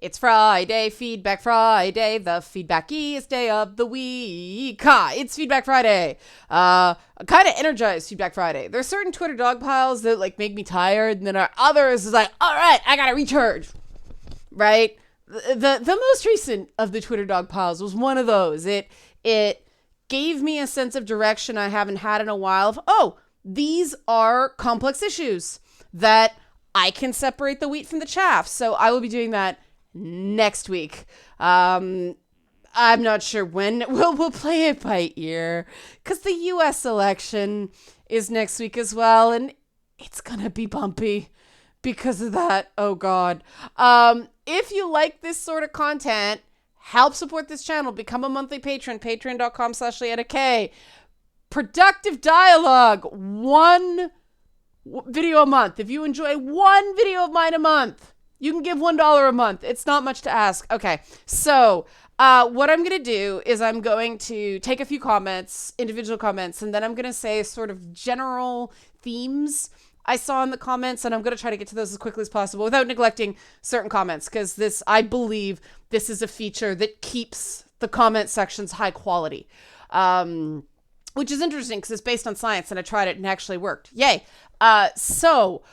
It's Friday, Feedback Friday, the feedbackiest day of the week. Ha, it's Feedback Friday. Kind of energized Feedback Friday. There's certain Twitter dog piles that like make me tired, and then others is like, all right, I gotta recharge. Right? The most recent of the Twitter dog piles was one of those. It gave me a sense of direction I haven't had in a while of, oh, these are complex issues that I can separate the wheat from the chaff. So I will be doing that next week. I'm not sure when. We'll play it by ear because the U.S. election is next week as well, and it's gonna be bumpy because of that. Oh God. If you like this sort of content, help support this channel. Become a monthly patron. Patreon.com/LeannaK. Productive dialogue. One video a month. If you enjoy one video of mine a month, you can give $1 a month. It's not much to ask. Okay, so what I'm going to do is I'm going to take a few comments, individual comments, and then I'm going to say sort of general themes I saw in the comments, and I'm going to try to get to those as quickly as possible without neglecting certain comments, because I believe this is a feature that keeps the comment sections high quality, which is interesting because it's based on science, and I tried it and it actually worked. Yay. So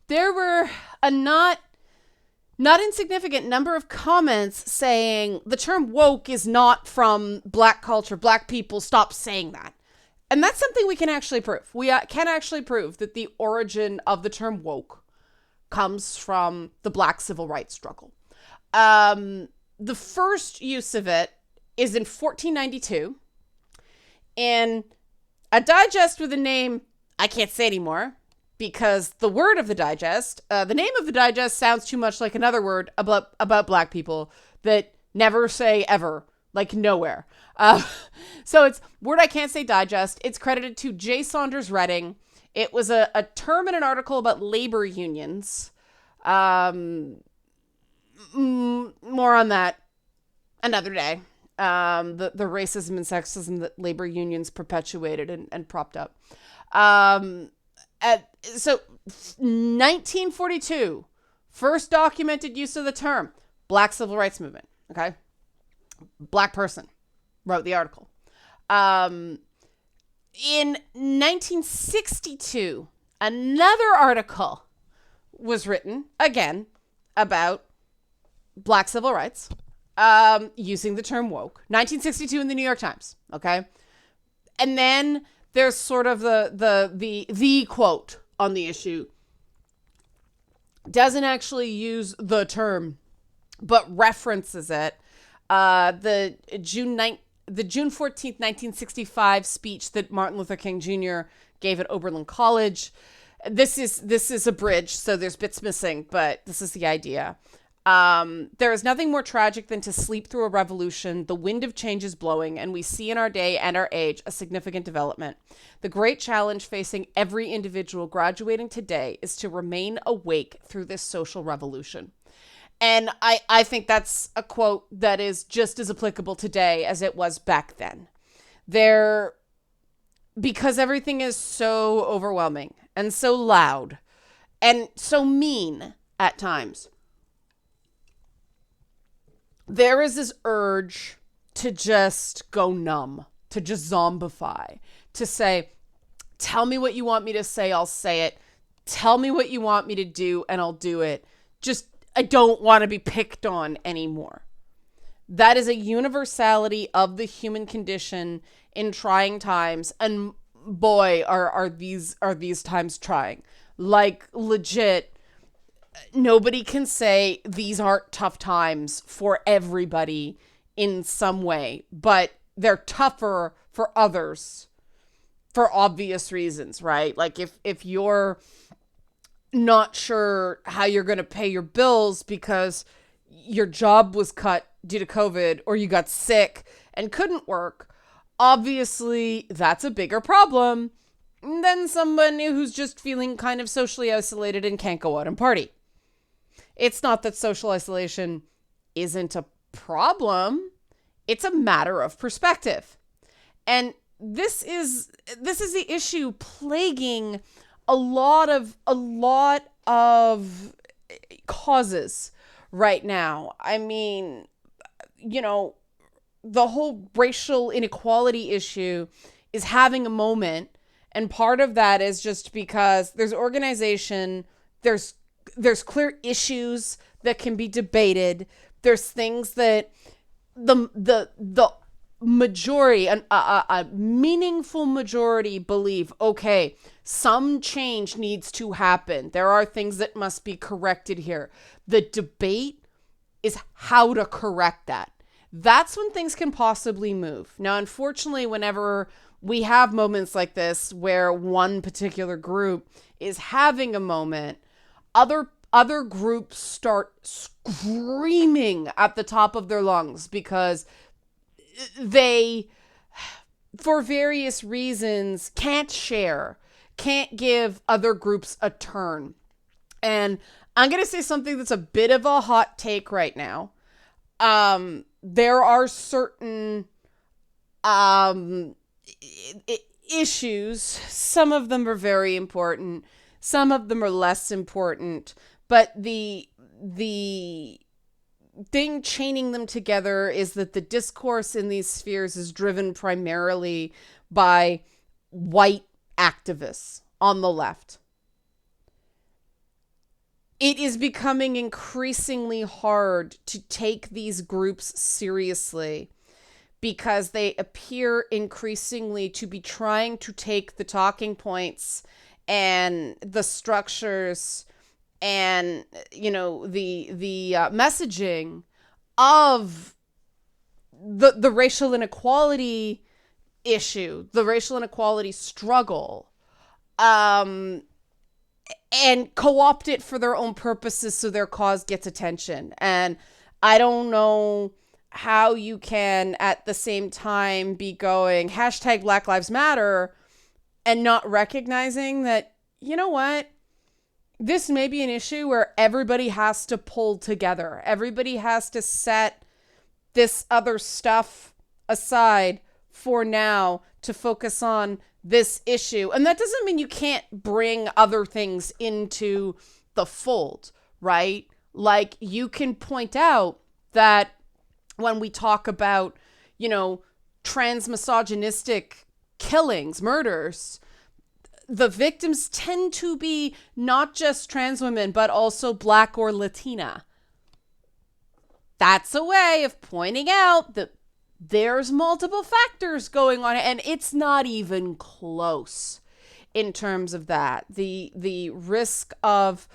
there were a not insignificant number of comments saying the term woke is not from Black culture. Black people, stop saying that. And that's something we can actually prove. We can actually prove that the origin of the term woke comes from the Black civil rights struggle. The first use of it is in 1492 in a digest with a name I can't say anymore because the word of the digest, the name of the digest sounds too much like another word about Black people that never say ever, like nowhere. So it's word I can't say digest. It's credited to J. Saunders Redding. It was a term in an article about labor unions. More on that another day. The racism and sexism that labor unions perpetuated and propped up. So 1942, first documented use of the term, Black civil rights movement. Okay. Black person wrote the article. In 1962, another article was written again about Black civil rights, using the term woke. 1962 in the New York Times. Okay. And then there's sort of the quote on the issue. Doesn't actually use the term, but references it. The June 14th, 1965 speech that Martin Luther King Jr. gave at Oberlin College. This is abridged, so there's bits missing, but this is the idea. There is nothing more tragic than to sleep through a revolution. The wind of change is blowing, and we see in our day and our age a significant development. The great challenge facing every individual graduating today is to remain awake through this social revolution. And I think that's a quote that is just as applicable today as it was back then. Because everything is so overwhelming and so loud and so mean at times, there is this urge to just go numb, to just zombify, to say, tell me what you want me to say, I'll say it. Tell me what you want me to do, and I'll do it. I don't want to be picked on anymore. That is a universality of the human condition in trying times. And boy, are these times trying. Like legit, nobody can say these aren't tough times for everybody in some way, but they're tougher for others for obvious reasons, right? Like if you're not sure how you're going to pay your bills because your job was cut due to COVID or you got sick and couldn't work, obviously that's a bigger problem than somebody who's just feeling kind of socially isolated and can't go out and party. It's not that social isolation isn't a problem. It's a matter of perspective. And this is the issue plaguing a lot of causes right now. I mean, you know, the whole racial inequality issue is having a moment, and part of that is just because there's organization, there's clear issues that can be debated, there's things that the majority, a meaningful majority believe, okay, some change needs to happen, there are things that must be corrected here. The debate is how to correct that. That's when things can possibly move. Now, unfortunately, whenever we have moments like this where one particular group is having a moment, other groups start screaming at the top of their lungs because they, for various reasons, can't share, can't give other groups a turn. And I'm going to say something that's a bit of a hot take right now. There are certain issues. Some of them are very important. Some of them are less important. But the thing chaining them together is that the discourse in these spheres is driven primarily by white activists on the left. It is becoming increasingly hard to take these groups seriously because they appear increasingly to be trying to take the talking points and the structures and, you know, the messaging of the racial inequality issue, the racial inequality struggle, and co-opt it for their own purposes so their cause gets attention. And I don't know how you can at the same time be going hashtag Black Lives Matter and not recognizing that, you know what, this may be an issue where everybody has to pull together. Everybody has to set this other stuff aside for now to focus on this issue. And that doesn't mean you can't bring other things into the fold, right? Like, you can point out that when we talk about, you know, trans misogynistic killings, murders, the victims tend to be not just trans women, but also Black or Latina. That's a way of pointing out that there's multiple factors going on, and it's not even close in terms of that. The risk of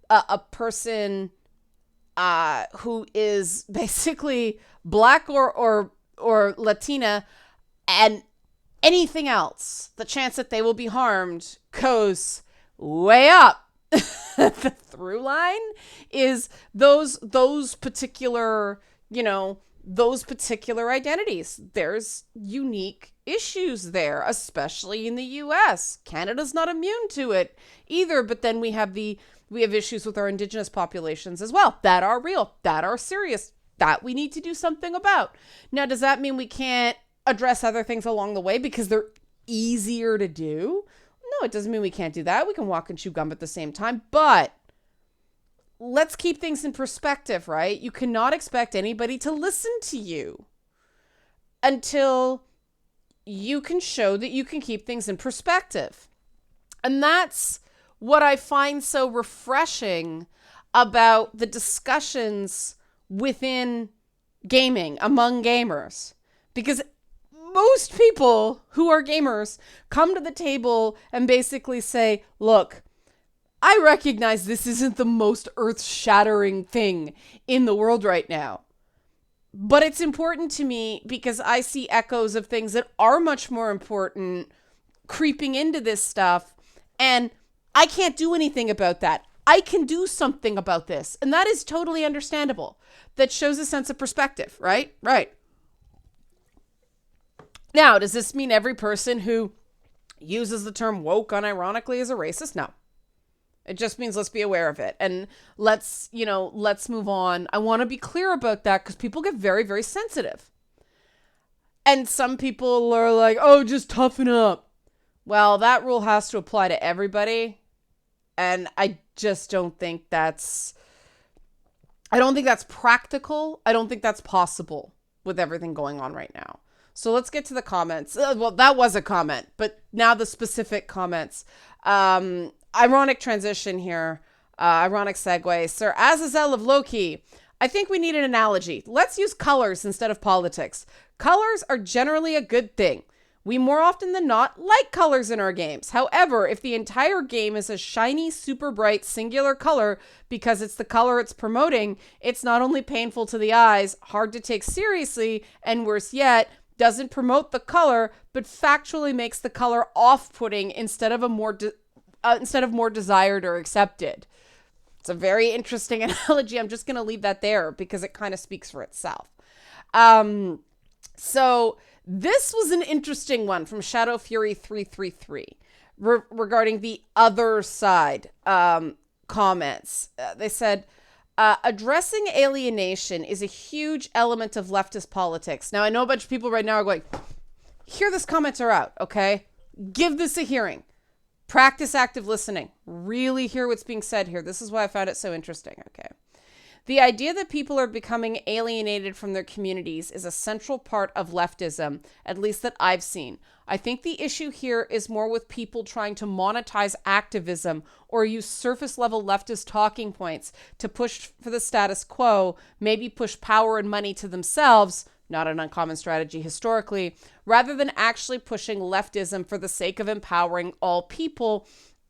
a person who is basically Black or Latina and anything else, the chance that they will be harmed goes way up. The through line is those particular, you know, those particular identities. There's unique issues there, especially in the US. Canada's not immune to it either, but then we have issues with our Indigenous populations as well that are real, that are serious, that we need to do something about. Now, does that mean we can't address other things along the way because they're easier to do? No, it doesn't mean we can't do that. We can walk and chew gum at the same time, but let's keep things in perspective, right? You cannot expect anybody to listen to you until you can show that you can keep things in perspective. And that's what I find so refreshing about the discussions within gaming, among gamers. Because most people who are gamers come to the table and basically say, look, I recognize this isn't the most earth-shattering thing in the world right now, but it's important to me because I see echoes of things that are much more important creeping into this stuff, and I can't do anything about that. I can do something about this, and that is totally understandable. That shows a sense of perspective, right? Right. Now, does this mean every person who uses the term woke unironically is a racist? No. It just means let's be aware of it. And let's move on. I want to be clear about that because people get very, very sensitive. And some people are like, oh, just toughen up. Well, that rule has to apply to everybody. And I just don't think that's I don't think that's practical. I don't think that's possible with everything going on right now. So let's get to the comments. Well, that was a comment, but now the specific comments. Ironic transition here. Ironic segue. Sir Azazel of Loki. I think we need an analogy. Let's use colors instead of politics. Colors are generally a good thing. We more often than not like colors in our games. However, if the entire game is a shiny, super bright, singular color because it's the color it's promoting, it's not only painful to the eyes, hard to take seriously, and worse yet, doesn't promote the color, but factually makes the color off-putting instead of more desired or accepted. It's a very interesting analogy. I'm just going to leave that there because it kind of speaks for itself. So this was an interesting one from Shadow Fury 333 regarding the other side comments. They said, addressing alienation is a huge element of leftist politics. Now, I know a bunch of people right now are going, hear this commenter out, okay? Give this a hearing. Practice active listening. Really hear what's being said here. This is why I found it so interesting, okay? The idea that people are becoming alienated from their communities is a central part of leftism, at least that I've seen. I think the issue here is more with people trying to monetize activism or use surface-level leftist talking points to push for the status quo, maybe push power and money to themselves, not an uncommon strategy historically, rather than actually pushing leftism for the sake of empowering all people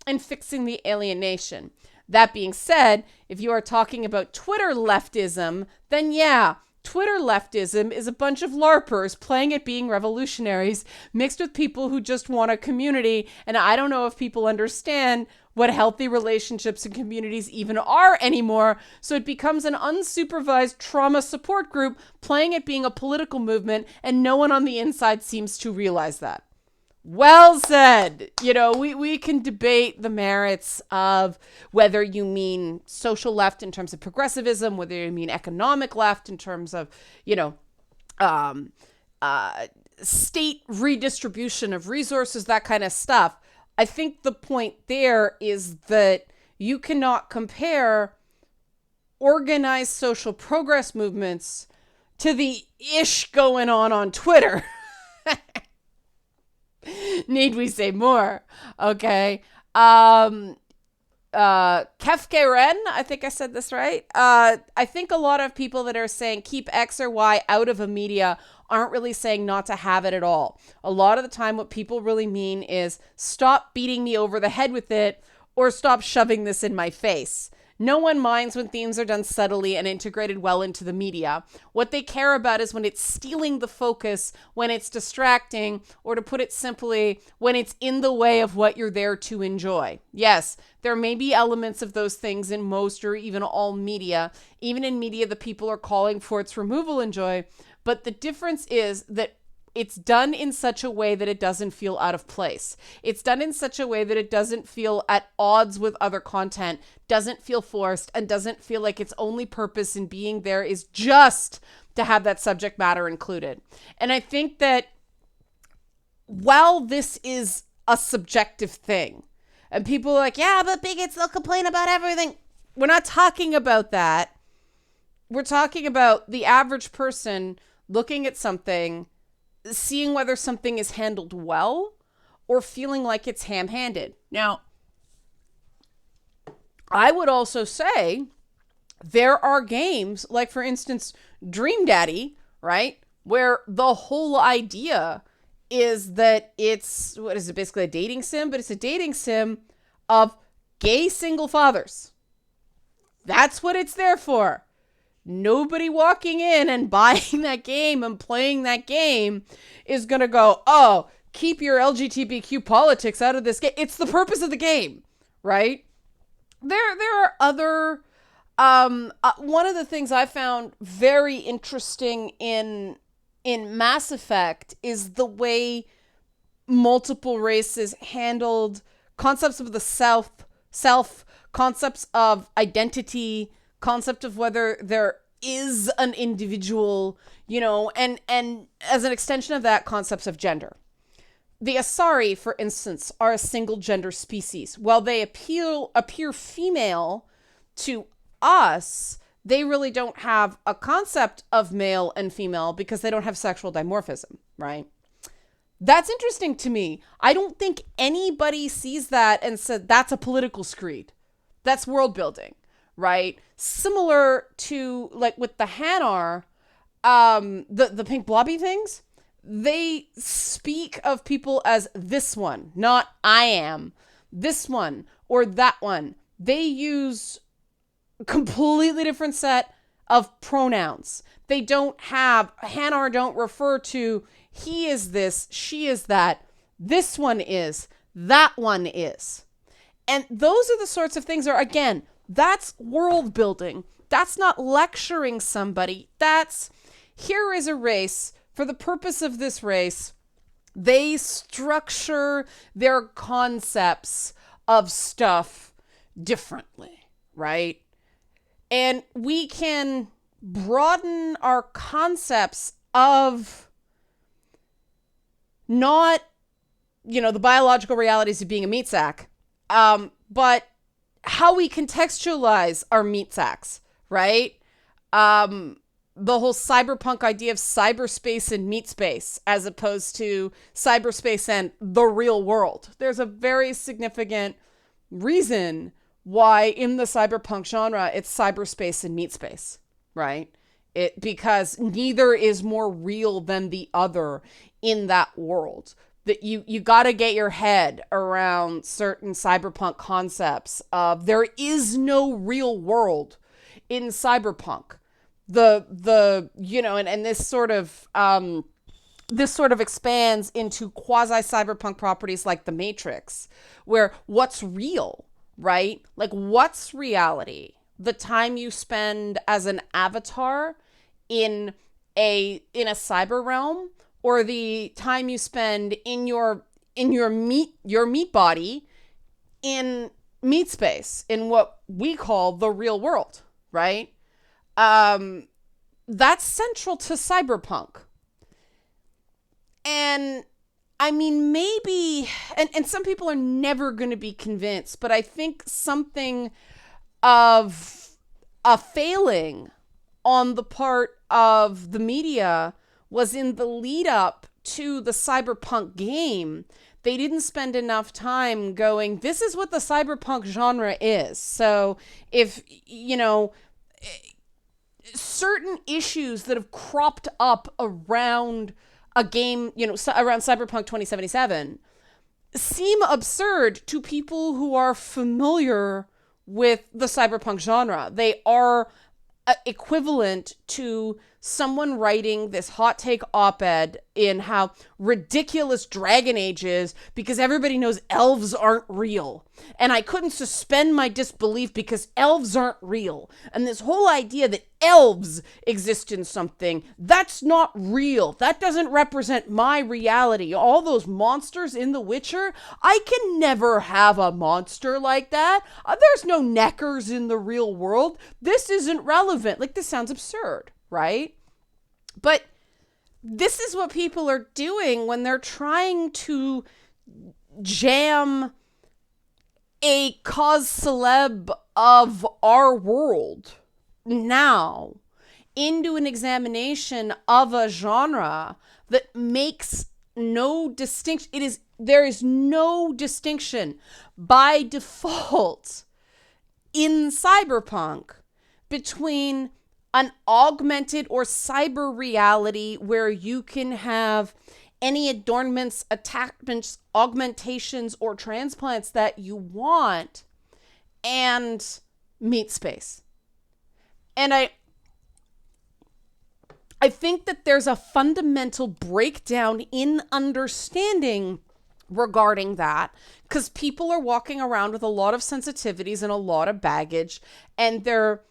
and fixing the alienation. That being said, if you are talking about Twitter leftism, then yeah, Twitter leftism is a bunch of LARPers playing at being revolutionaries mixed with people who just want a community, and I don't know if people understand what healthy relationships and communities even are anymore, so it becomes an unsupervised trauma support group playing at being a political movement, and no one on the inside seems to realize that. Well said. You know, we can debate the merits of whether you mean social left in terms of progressivism, whether you mean economic left in terms of, state redistribution of resources, that kind of stuff. I think the point there is that you cannot compare organized social progress movements to the ish going on Twitter. Need we say more? Okay. Kefke Ren, I think I said this right. I think a lot of people that are saying keep X or Y out of a media aren't really saying not to have it at all. A lot of the time what people really mean is stop beating me over the head with it or stop shoving this in my face. No one minds when themes are done subtly and integrated well into the media. What they care about is when it's stealing the focus, when it's distracting, or to put it simply, when it's in the way of what you're there to enjoy. Yes, there may be elements of those things in most or even all media. Even in media, the people are calling for its removal and joy. But the difference is that it's done in such a way that it doesn't feel out of place. It's done in such a way that it doesn't feel at odds with other content, doesn't feel forced, and doesn't feel like its only purpose in being there is just to have that subject matter included. And I think that while this is a subjective thing, and people are like, yeah, but bigots, they'll complain about everything. We're not talking about that. We're talking about the average person looking at something, seeing whether something is handled well or feeling like it's ham-handed. Now, I would also say there are games, like for instance, Dream Daddy, right? Where the whole idea is that it's, what is it, basically a dating sim? But it's a dating sim of gay single fathers. That's what it's there for. Nobody walking in and buying that game and playing that game is going to go, oh, keep your LGBTQ politics out of this game. It's the purpose of the game, right? There are other, one of the things I found very interesting in Mass Effect is the way multiple races handled concepts of the self, concepts of identity, concept of whether there is an individual, and as an extension of that, concepts of gender. The Asari, for instance, are a single gender species. While they appear female to us, they really don't have a concept of male and female because they don't have sexual dimorphism, right? That's interesting to me. I don't think anybody sees that and said that's a political screed. That's world building, right? Similar to like with the Hanar, the pink blobby things, they speak of people as this one, not I am, this one or that one. They use a completely different set of pronouns. They don't have, Hanar don't refer to he is this, she is that, this one is, that one is. And those are the sorts of things are, again, that's world building. That's not lecturing somebody. That's, here is a race. For the purpose of this race, they structure their concepts of stuff differently, right? And we can broaden our concepts of not, the biological realities of being a meat sack, but how we contextualize our meat sacks, right? The whole cyberpunk idea of cyberspace and meat space as opposed to cyberspace and the real world. There's a very significant reason why in the cyberpunk genre, it's cyberspace and meat space, right? Because neither is more real than the other in that world. That you got to get your head around certain cyberpunk concepts of there is no real world in cyberpunk. And this sort of expands into quasi cyberpunk properties like the Matrix, where what's real, right? Like what's reality? The time you spend as an avatar in a cyber realm, or the time you spend in your meat body in meat space, in what we call the real world, right? That's central to cyberpunk. And I mean, maybe, and some people are never going to be convinced, but I think something of a failing on the part of the media was in the lead up to the cyberpunk game. They didn't spend enough time going, this is what the cyberpunk genre is. So if, certain issues that have cropped up around a game, around Cyberpunk 2077 seem absurd to people who are familiar with the cyberpunk genre. They are equivalent to someone writing this hot take op-ed in how ridiculous Dragon Age is because everybody knows elves aren't real. And I couldn't suspend my disbelief because elves aren't real. And this whole idea that elves exist in something, that's not real. That doesn't represent my reality. All those monsters in The Witcher, I can never have a monster like that. There's no neckers in the real world. This isn't relevant. Like, this sounds absurd, right? But this is what people are doing when they're trying to jam a cause celeb of our world now into an examination of a genre that makes no distinction. There is no distinction by default in cyberpunk between an augmented or cyber reality where you can have any adornments, attachments, augmentations, or transplants that you want, and meat space. And I think that there's a fundamental breakdown in understanding regarding that, because people are walking around with a lot of sensitivities and a lot of baggage, and they're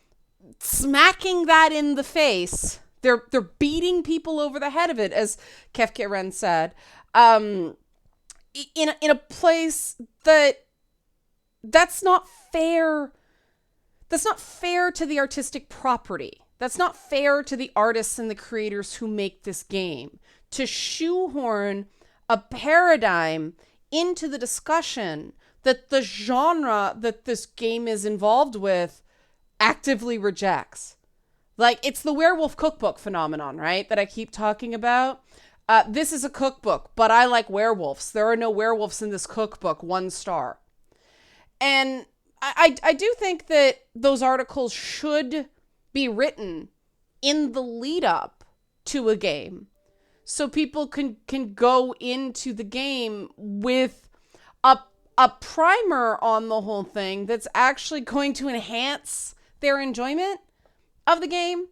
smacking that in the face. They're beating people over the head of it, as Kefke Ren said, in a place that's not fair. That's not fair to the artistic property. That's not fair to the artists and the creators who make this game. To shoehorn a paradigm into the discussion that the genre that this game is involved with actively rejects. Like, it's the werewolf cookbook phenomenon, right? That I keep talking about. This is a cookbook, but I like werewolves. There are no werewolves in this cookbook. 1 star. And I do think that those articles should be written in the lead up to a game, so people can go into the game with a primer on the whole thing that's actually going to enhance their enjoyment of the game,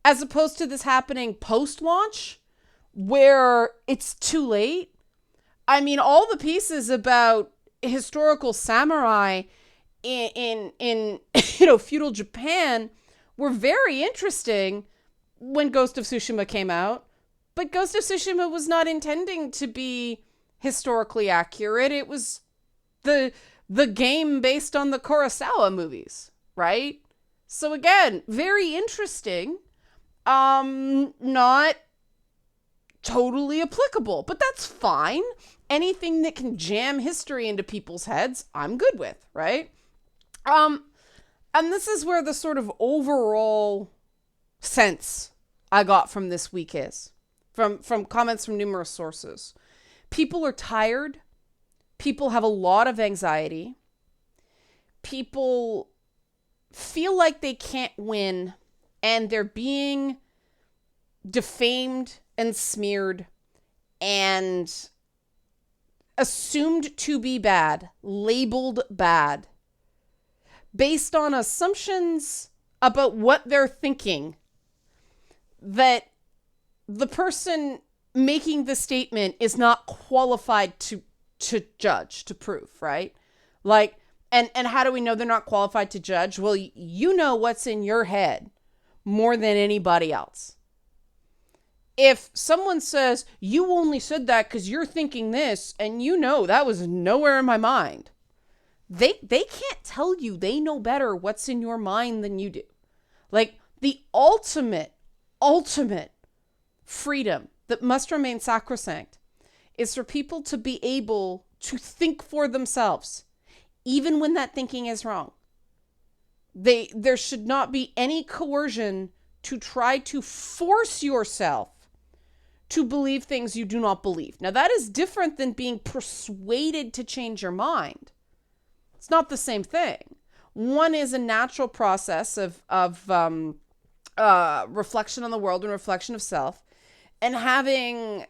as opposed to this happening post-launch where it's too late. I mean, all the pieces about historical samurai in feudal Japan were very interesting when Ghost of Tsushima came out, but Ghost of Tsushima was not intending to be historically accurate. It was the game based on the Kurosawa movies, right? So again, very interesting. Not totally applicable, but that's fine. Anything that can jam history into people's heads, I'm good with, right? And this is where the sort of overall sense I got from this week is, from comments from numerous sources. People are tired. People have a lot of anxiety. People feel like they can't win, and they're being defamed and smeared and assumed to be bad, labeled bad, based on assumptions about what they're thinking that the person making the statement is not qualified to judge, to prove, right? Like, and how do we know they're not qualified to judge? Well, you know what's in your head more than anybody else. If someone says, you only said that because you're thinking this, and you know that was nowhere in my mind, they can't tell you they know better what's in your mind than you do. Like, the ultimate freedom that must remain sacrosanct is for people to be able to think for themselves, even when that thinking is wrong. There should not be any coercion to try to force yourself to believe things you do not believe. Now, that is different than being persuaded to change your mind. It's not the same thing. One is a natural process of reflection on the world and reflection of self, and having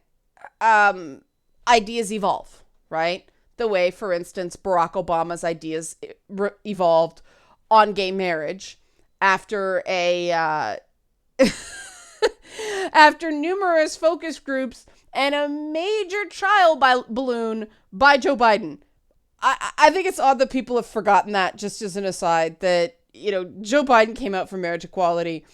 ideas evolve, right? The way, for instance, Barack Obama's ideas evolved on gay marriage after after numerous focus groups and a major trial balloon by Joe Biden. I think it's odd that people have forgotten that, just as an aside, that, Joe Biden came out for marriage equality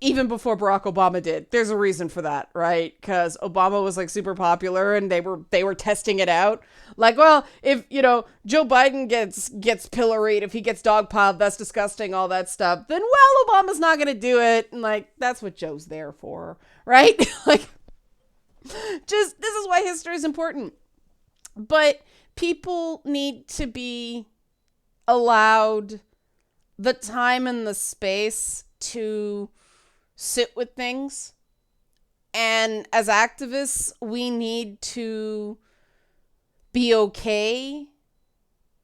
even before Barack Obama did. There's a reason for that, right? Because Obama was like super popular and they were testing it out. Like, well, if, Joe Biden gets pilloried, if he gets dogpiled, that's disgusting, all that stuff, then, well, Obama's not going to do it. And like, that's what Joe's there for, right? Like, this is why history is important. But people need to be allowed the time and the space to sit with things. And as activists, we need to be okay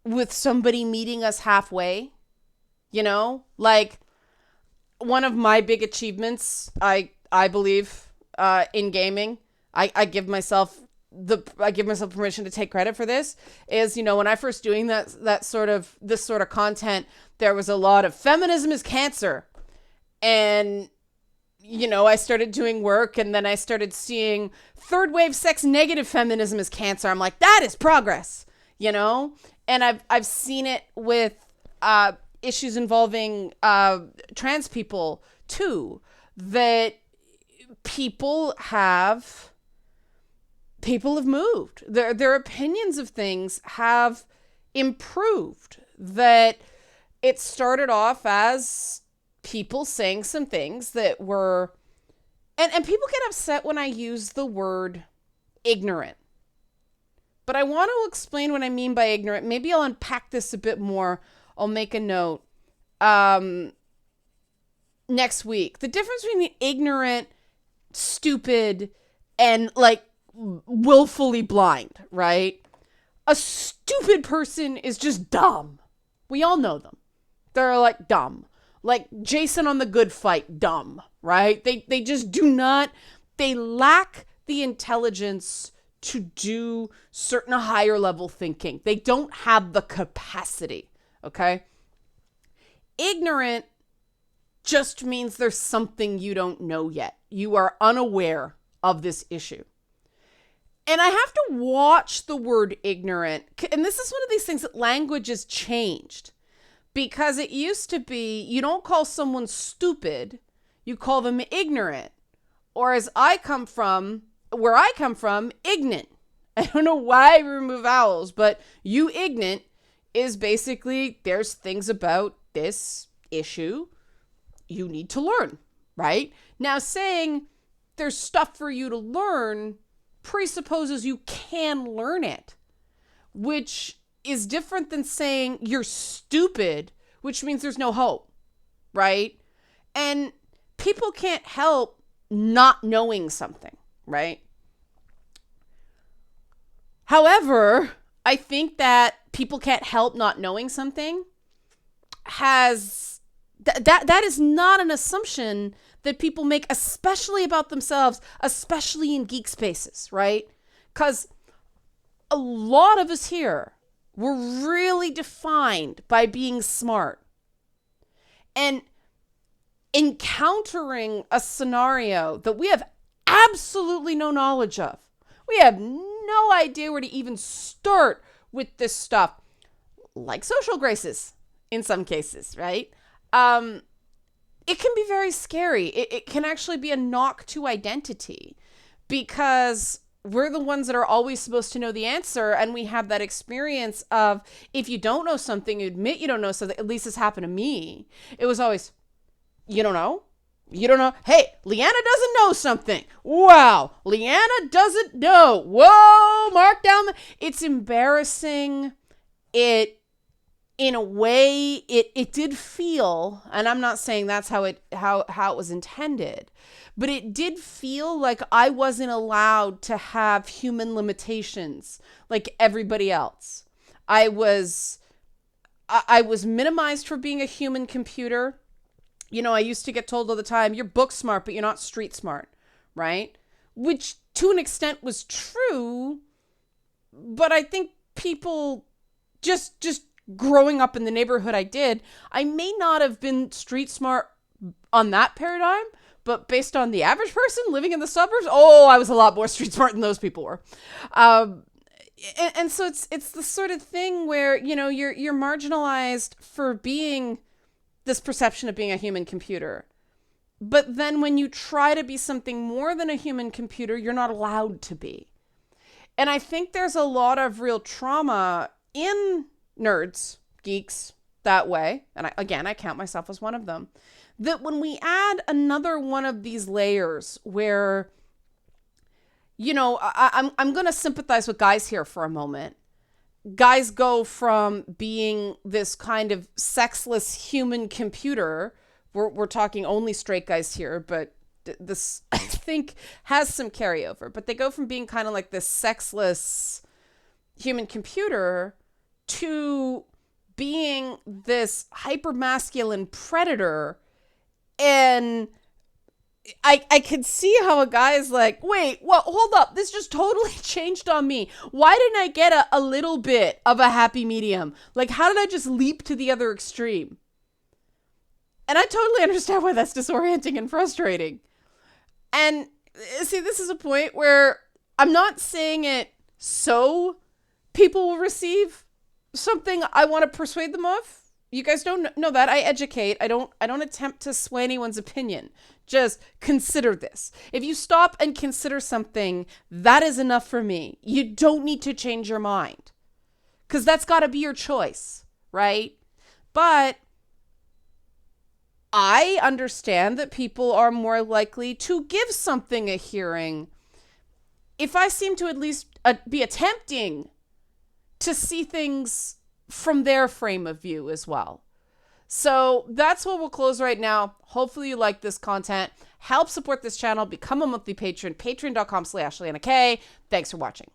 with somebody meeting us halfway. Like, one of my big achievements, I believe, in gaming, I give myself permission to take credit for this, is, when I first doing this sort of content, there was a lot of feminism is cancer. And, I started doing work, and then I started seeing third wave sex negative feminism is cancer. I'm like, that is progress, and I've seen it with issues involving trans people too, that people have moved. Their opinions of things have improved. That it started off as people saying some things that were, and people get upset when I use the word ignorant. But I want to explain what I mean by ignorant. Maybe I'll unpack this a bit more. I'll make a note. next week. The difference between ignorant, stupid, and like willfully blind, right? A stupid person is just dumb. We all know them. They're like dumb. Like Jason on The Good Fight, dumb, right? They just do not, they lack the intelligence to do certain higher level thinking. They don't have the capacity, okay? Ignorant just means there's something you don't know yet. You are unaware of this issue. And I have to watch the word ignorant. And this is one of these things that language has changed. Because it used to be, you don't call someone stupid, you call them ignorant. Or as where I come from, ignorant. I don't know why I remove vowels, but you ignorant is basically, there's things about this issue you need to learn, right? Now saying there's stuff for you to learn presupposes you can learn it, which is different than saying you're stupid, which means there's no hope, right? And people can't help not knowing something, right? However, I think that people can't help not knowing something has that is not an assumption that people make, especially about themselves, especially in geek spaces, right? Because a lot of us here were really defined by being smart. And encountering a scenario that we have absolutely no knowledge of, we have no idea where to even start with this stuff, like social graces in some cases, right? It can be very scary. It can actually be a knock to identity because we're the ones that are always supposed to know the answer. And we have that experience of, if you don't know something, you admit you don't know something. At least this happened to me. It was always, you don't know? You don't know? Hey, Leanna doesn't know something. Wow, Leanna doesn't know. Whoa, mark down. It's embarrassing. In a way, it did feel, and I'm not saying that's how it was intended, but it did feel like I wasn't allowed to have human limitations like everybody else. I was minimized for being a human computer. You know, I used to get told all the time, you're book smart, but you're not street smart, right? Which to an extent was true, but I think people just growing up in the neighborhood I did, I may not have been street smart on that paradigm, but based on the average person living in the suburbs, I was a lot more street smart than those people were. And so it's the sort of thing where, you know, you're marginalized for being this perception of being a human computer. But then when you try to be something more than a human computer, you're not allowed to be. And I think there's a lot of real trauma in nerds, geeks, that way. And I count myself as one of them. That when we add another one of these layers where, you know, I'm going to sympathize with guys here for a moment. Guys go from being this kind of sexless human computer. We're talking only straight guys here, but this, I think, has some carryover. But they go from being kind of like this sexless human computer to being this hyper-masculine predator. And I could see how a guy is like, wait, well, hold up. This just totally changed on me. Why didn't I get a little bit of a happy medium? Like, how did I just leap to the other extreme? And I totally understand why that's disorienting and frustrating. And see, this is a point where I'm not saying it so people will receive something I want to persuade them of. You guys don't know that. I educate. I don't attempt to sway anyone's opinion. Just consider this. If you stop and consider something, that is enough for me. You don't need to change your mind. Because that's got to be your choice, right? But I understand that people are more likely to give something a hearing if I seem to at least be attempting to see things from their frame of view as well. So that's what we'll close right now. Hopefully you like this content. Help support this channel. Become a monthly patron. Patreon.com/LanaK. Thanks for watching.